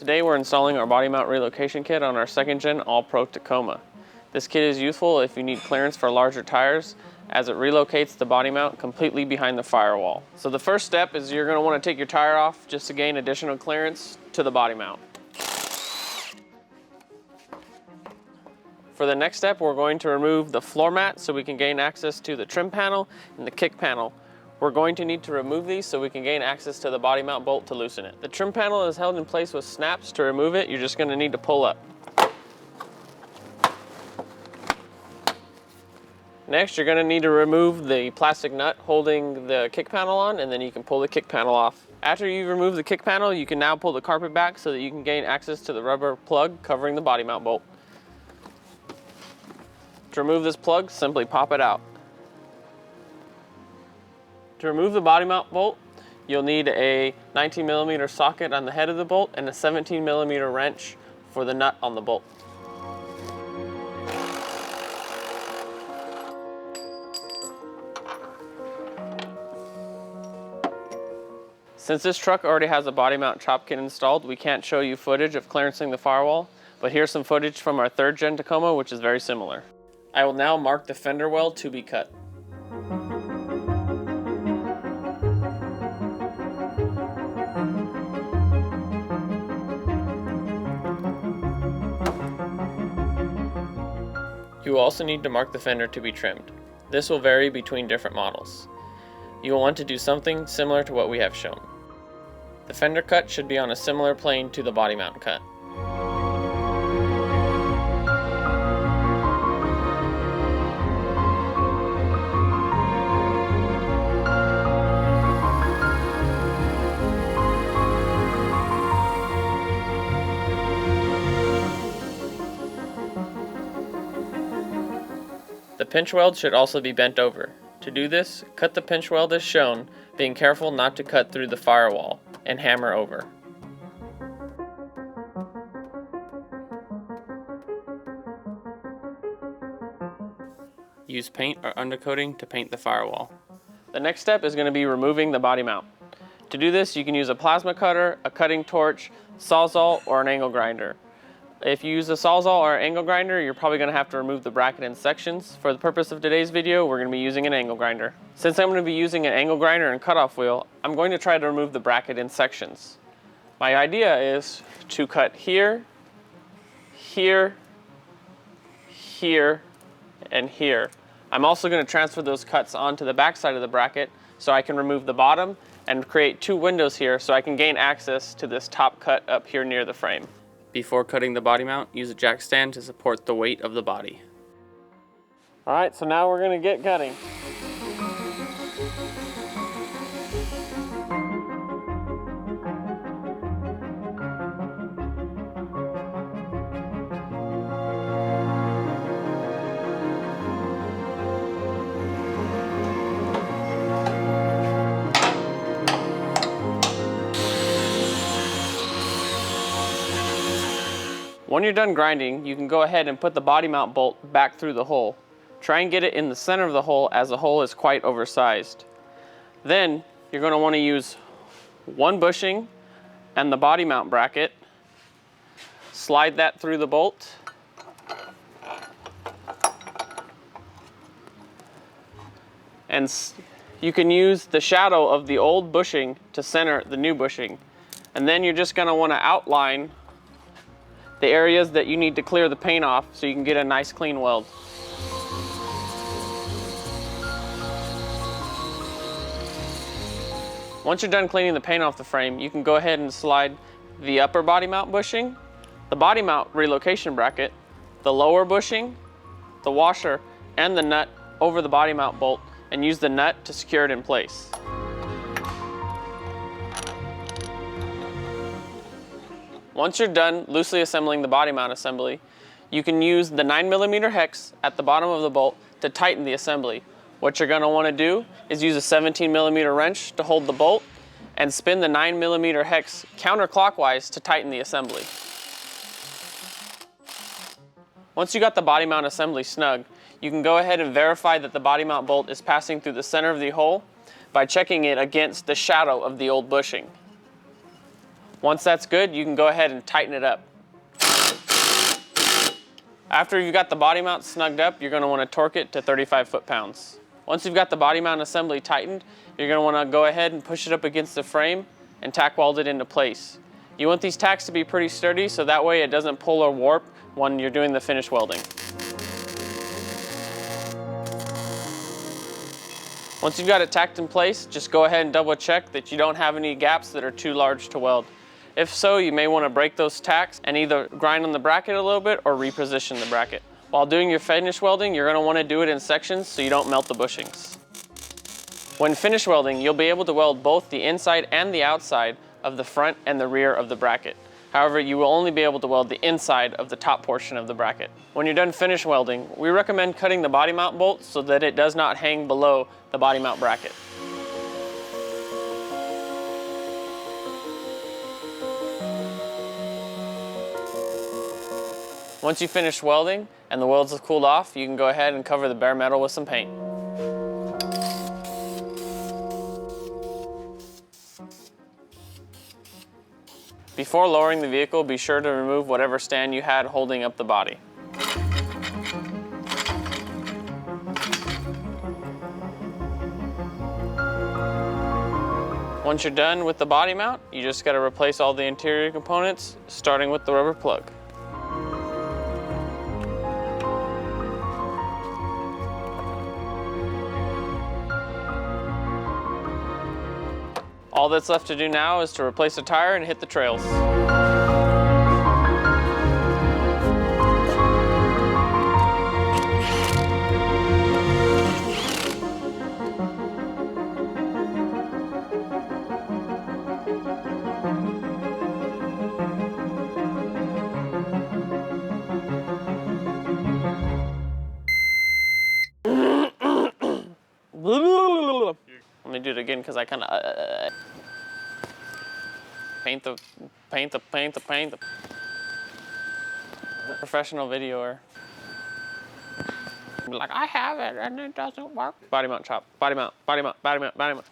Today we're installing our body mount relocation kit on our 2nd gen All-Pro Tacoma. This kit is useful if you need clearance for larger tires, as it relocates the body mount completely behind the firewall. So the first step is you're going to want to take your tire off just to gain additional clearance to the body mount. For the next step, we're going to remove the floor mat so we can gain access to the trim panel and the kick panel. We're going to need to remove these so we can gain access to the body mount bolt to loosen it. The trim panel is held in place with snaps. To remove it, you're just going to need to pull up. Next, you're going to need to remove the plastic nut holding the kick panel on, and then you can pull the kick panel off. After you've removed the kick panel, you can now pull the carpet back so that you can gain access to the rubber plug covering the body mount bolt. To remove this plug, simply pop it out. To remove the body mount bolt, you'll need a 19mm socket on the head of the bolt and a 17mm wrench for the nut on the bolt. Since this truck already has a body mount chop kit installed, we can't show you footage of clearancing the firewall, but here's some footage from our 3rd gen Tacoma, which is very similar. I will now mark the fender weld to be cut. You will also need to mark the fender to be trimmed. This will vary between different models. You will want to do something similar to what we have shown. The fender cut should be on a similar plane to the body mount cut. The pinch weld should also be bent over. To do this, cut the pinch weld as shown, being careful not to cut through the firewall, and hammer over. Use paint or undercoating to paint the firewall. The next step is going to be removing the body mount. To do this, you can use a plasma cutter, a cutting torch, sawzall, or an angle grinder. If you use a sawzall or an angle grinder, you're probably going to have to remove the bracket in sections. For the purpose of today's video, we're going to be using an angle grinder. Since I'm going to be using an angle grinder and cutoff wheel, I'm going to try to remove the bracket in sections. My idea is to cut here, here, here, and here. I'm also going to transfer those cuts onto the back side of the bracket so I can remove the bottom and create 2 windows here so I can gain access to this top cut up here near the frame. Before cutting the body mount, use a jack stand to support the weight of the body. Alright, so now we're going to get cutting. When you're done grinding, you can go ahead and put the body mount bolt back through the hole. Try and get it in the center of the hole, as the hole is quite oversized. Then you're going to want to use 1 bushing and the body mount bracket. Slide that through the bolt. And you can use the shadow of the old bushing to center the new bushing. And then you're just going to want to outline the areas that you need to clear the paint off so you can get a nice clean weld. Once you're done cleaning the paint off the frame, you can go ahead and slide the upper body mount bushing, the body mount relocation bracket, the lower bushing, the washer, and the nut over the body mount bolt, and use the nut to secure it in place. Once you're done loosely assembling the body mount assembly, you can use the 9mm hex at the bottom of the bolt to tighten the assembly. What you're going to want to do is use a 17mm wrench to hold the bolt and spin the 9mm hex counterclockwise to tighten the assembly. Once you got the body mount assembly snug, you can go ahead and verify that the body mount bolt is passing through the center of the hole by checking it against the shadow of the old bushing. Once that's good, you can go ahead and tighten it up. After you've got the body mount snugged up, you're going to want to torque it to 35 foot-pounds. Once you've got the body mount assembly tightened, you're going to want to go ahead and push it up against the frame and tack weld it into place. You want these tacks to be pretty sturdy so that way it doesn't pull or warp when you're doing the finish welding. Once you've got it tacked in place, just go ahead and double check that you don't have any gaps that are too large to weld. If so, you may want to break those tacks and either grind on the bracket a little bit or reposition the bracket. While doing your finish welding, you're going to want to do it in sections so you don't melt the bushings. When finish welding, you'll be able to weld both the inside and the outside of the front and the rear of the bracket. However, you will only be able to weld the inside of the top portion of the bracket. When you're done finish welding, we recommend cutting the body mount bolt so that it does not hang below the body mount bracket. Once you finish welding and the welds have cooled off, you can go ahead and cover the bare metal with some paint. Before lowering the vehicle, be sure to remove whatever stand you had holding up the body. Once you're done with the body mount, you just got to replace all the interior components, starting with the rubber plug. All that's left to do now is to replace the tire and hit the trails. Let me do it again because I kind of paint the professional videoer. Like, I have it and it doesn't work. Body mount chop, body mount, body mount, body mount, body mount.